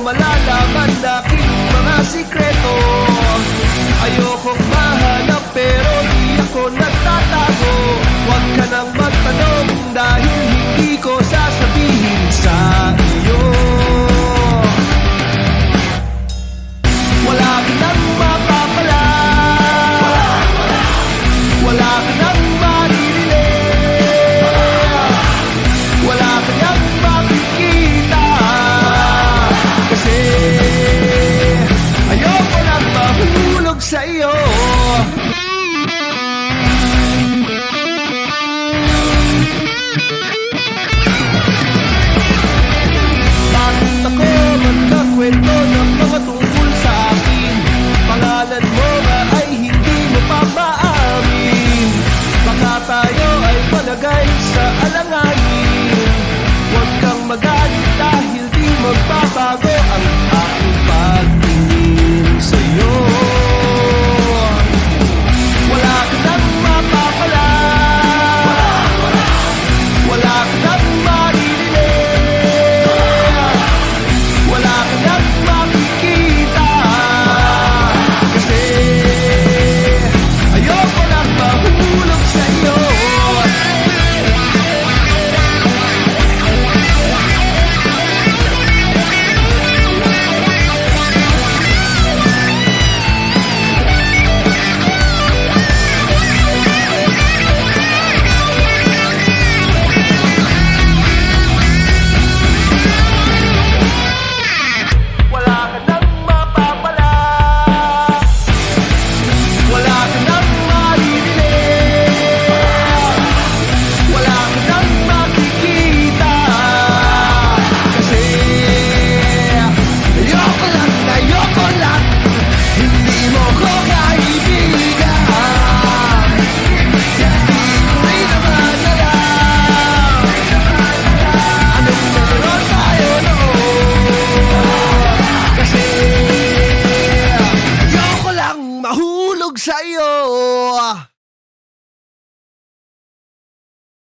malalaman aking mga sikreto. Ayokong mahanap pero di ako nagtatago. Huwag ka nang magtanong dahil hindi ko sasabihin sa iyo. Wala ka nang mapapala, wala ka nang maririnig, wala ka nang makikita. Kasi ayoko lang mahulog sa iyo. Bakit ako magkakwento ng mga tungkol sa akin? Pangalan mo nga ay hindi mo pa maamin. Baka tayo ay palagay sa alanganin. Huwag kang magalit dahil di magbabago ang